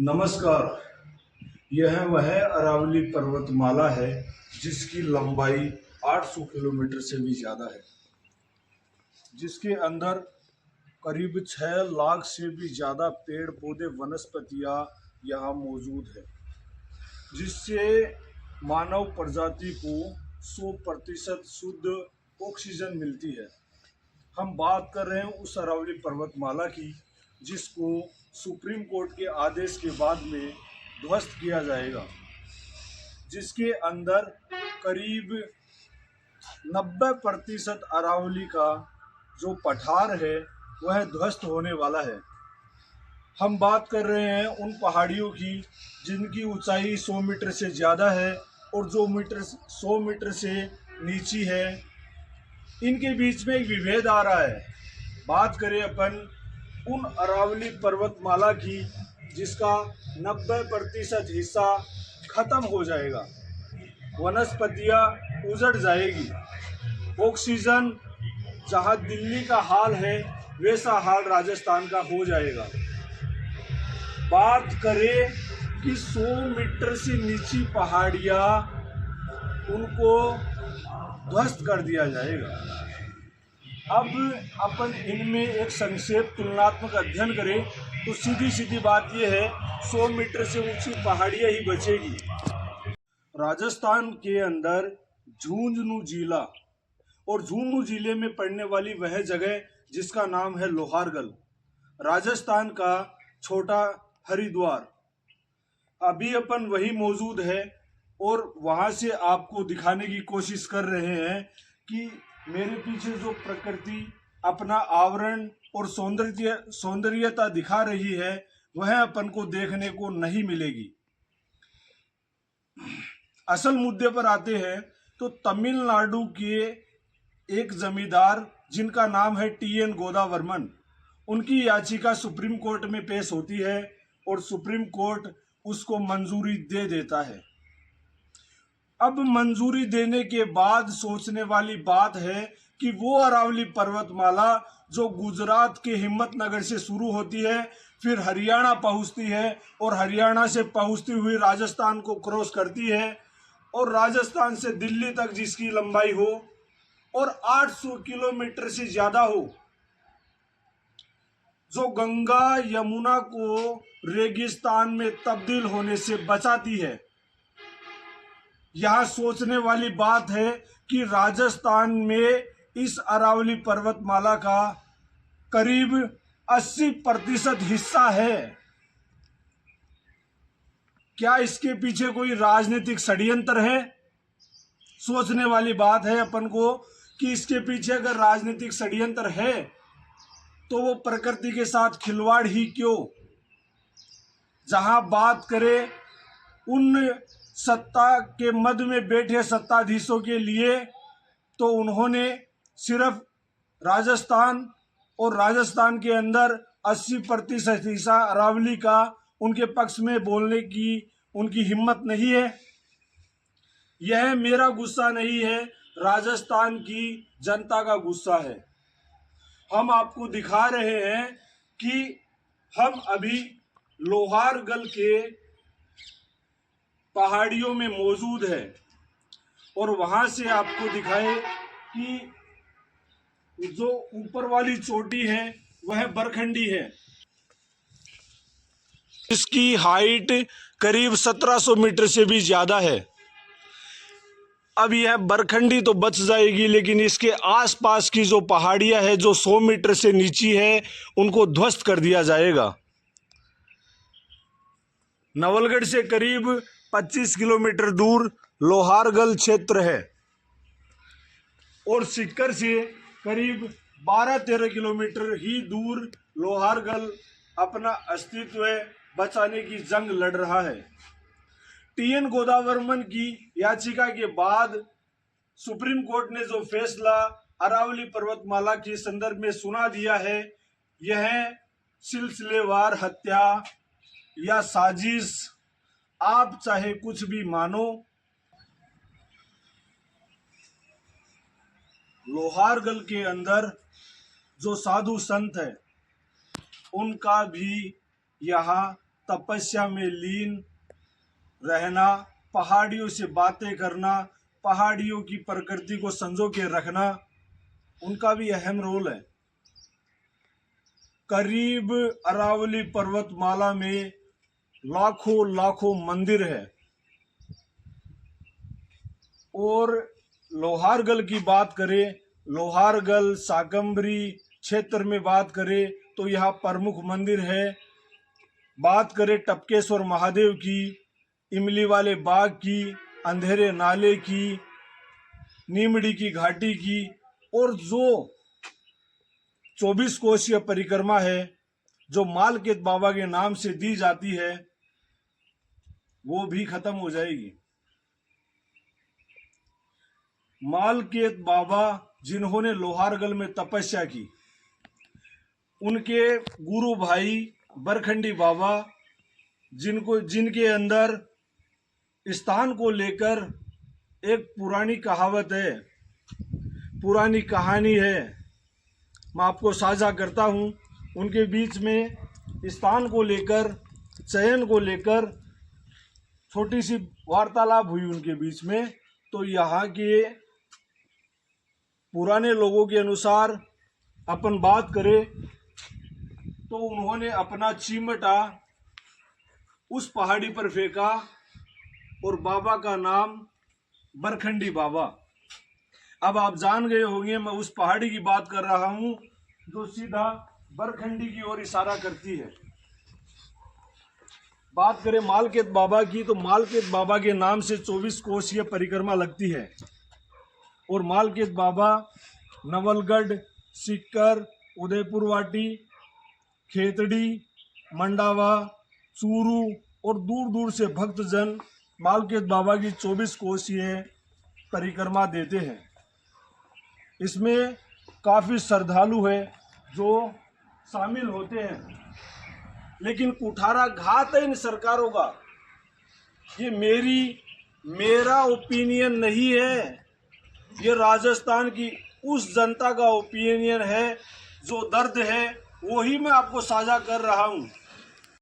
नमस्कार। यह वह अरावली पर्वतमाला है जिसकी लंबाई 800 किलोमीटर से भी ज़्यादा है, जिसके अंदर करीब 6 लाख से भी ज़्यादा पेड़ पौधे वनस्पतियाँ यहाँ मौजूद है, जिससे मानव प्रजाति को 100% शुद्ध ऑक्सीजन मिलती है। हम बात कर रहे हैं उस अरावली पर्वतमाला की जिसको सुप्रीम कोर्ट के आदेश के बाद में ध्वस्त किया जाएगा, जिसके अंदर करीब 90% अरावली का जो पठार है वह ध्वस्त होने वाला है। हम बात कर रहे हैं उन पहाड़ियों की जिनकी ऊंचाई 100 मीटर से ज़्यादा है और जो 100 मीटर से नीची है। इनके बीच में एक विभेद आ रहा है। बात करें अपन उन अरावली पर्वतमाला की जिसका 90% हिस्सा खत्म हो जाएगा, वनस्पतियाँ उजड़ जाएगी, ऑक्सीजन जहाँ दिल्ली का हाल है वैसा हाल राजस्थान का हो जाएगा। बात करें कि 100 मीटर से नीची पहाड़ियाँ उनको ध्वस्त कर दिया जाएगा। अब अपन इनमें एक संक्षेप तुलनात्मक अध्ययन करें तो सीधी सीधी बात यह है 100 मीटर से ऊंची पहाड़ियाँ ही बचेगी। राजस्थान के अंदर झुंझुनू जिला और झुंझुनू जिले में पड़ने वाली वह जगह जिसका नाम है लोहारगल, राजस्थान का छोटा हरिद्वार, अभी अपन वही मौजूद है और वहाँ से आपको दिखाने की कोशिश कर रहे हैं कि मेरे पीछे जो प्रकृति अपना आवरण और सौंदर्यता दिखा रही है वह अपन को देखने को नहीं मिलेगी। असल मुद्दे पर आते हैं तो तमिलनाडु के एक जमींदार जिनका नाम है TN गोदावर्मन, उनकी याचिका सुप्रीम कोर्ट में पेश होती है और सुप्रीम कोर्ट उसको मंजूरी दे देता है। अब मंजूरी देने के बाद सोचने वाली बात है कि वो अरावली पर्वतमाला जो गुजरात के हिम्मतनगर से शुरू होती है, फिर हरियाणा पहुंचती है और हरियाणा से पहुंचती हुई राजस्थान को क्रॉस करती है और राजस्थान से दिल्ली तक जिसकी लंबाई हो और 800 किलोमीटर से ज़्यादा हो, जो गंगा यमुना को रेगिस्तान में तब्दील होने से बचाती है। यह सोचने वाली बात है कि राजस्थान में इस अरावली पर्वतमाला का करीब 80% हिस्सा है। क्या इसके पीछे कोई राजनीतिक षड्यंत्र है? सोचने वाली बात है अपन को कि इसके पीछे अगर राजनीतिक षड्यंत्र है तो वो प्रकृति के साथ खिलवाड़ ही क्यों? जहां बात करें उन सत्ता के मद में बैठे सत्ताधीशों के लिए, तो उन्होंने सिर्फ राजस्थान और राजस्थान के अंदर 80% हिस्सा अरावली का उनके पक्ष में बोलने की उनकी हिम्मत नहीं है। यह मेरा गुस्सा नहीं है, राजस्थान की जनता का गुस्सा है। हम आपको दिखा रहे हैं कि हम अभी लोहारगल के पहाड़ियों में मौजूद है और वहां से आपको दिखाए कि जो ऊपर वाली चोटी है वह बरखंडी है, इसकी हाइट करीब 1700 मीटर से भी ज़्यादा है। अब यह बरखंडी तो बच जाएगी, लेकिन इसके आसपास की जो पहाड़ियां है जो 100 मीटर से नीची है उनको ध्वस्त कर दिया जाएगा। नवलगढ़ से करीब 25 किलोमीटर दूर लोहारगल क्षेत्र है और सीकर से करीब 12-13 किलोमीटर ही दूर लोहारगल अपना अस्तित्व बचाने की जंग लड़ रहा है। TN गोदावर्मन की याचिका के बाद सुप्रीम कोर्ट ने जो फैसला अरावली पर्वतमाला के संदर्भ में सुना दिया है, यह सिलसिलेवार हत्या या साजिश, आप चाहे कुछ भी मानो। लोहारगल के अंदर जो साधु संत है उनका भी यहाँ तपस्या में लीन रहना, पहाड़ियों से बातें करना, पहाड़ियों की प्रकृति को संजो के रखना, उनका भी अहम रोल है। करीब अरावली पर्वतमाला में लाखों लाखों मंदिर है। और लोहारगल की बात करें, लोहारगल शाकंभरी क्षेत्र में बात करें तो यहाँ प्रमुख मंदिर है। बात करें टपकेश्वर महादेव की, इमली वाले बाग की, अंधेरे नाले की, नीमड़ी की घाटी की, और जो 24 कोशीय परिक्रमा है जो मालकेत बाबा के नाम से दी जाती है, वो भी खत्म हो जाएगी। मालकेत बाबा जिन्होंने लोहारगल में तपस्या की, उनके गुरु भाई बरखंडी बाबा, जिनके अंदर स्थान को लेकर एक पुरानी कहावत है, पुरानी कहानी है, मैं आपको साझा करता हूँ। उनके बीच में स्थान को लेकर, चयन को लेकर छोटी सी वार्तालाप हुई उनके बीच में। तो यहाँ के पुराने लोगों के अनुसार अपन बात करें तो उन्होंने अपना चिमटा उस पहाड़ी पर फेंका और बाबा का नाम बरखंडी बाबा। अब आप जान गए होंगे मैं उस पहाड़ी की बात कर रहा हूँ जो सीधा बरखंडी की ओर इशारा करती है। बात करें मालकेत बाबा की तो मालकेत बाबा के नाम से 24 कोशीय परिक्रमा लगती है। और मालकेत बाबा नवलगढ़, सिक्कर, उदयपुर वाटी, खेतड़ी, मंडावा, चूरू और दूर दूर से भक्तजन मालकेत बाबा की 24 कोशीय परिक्रमा देते हैं। इसमें काफ़ी श्रद्धालु है जो शामिल होते हैं। लेकिन कुठारा घात है इन सरकारों का, ये मेरा ओपिनियन नहीं है, ये राजस्थान की उस जनता का ओपिनियन है। जो दर्द है वही मैं आपको साझा कर रहा हूँ।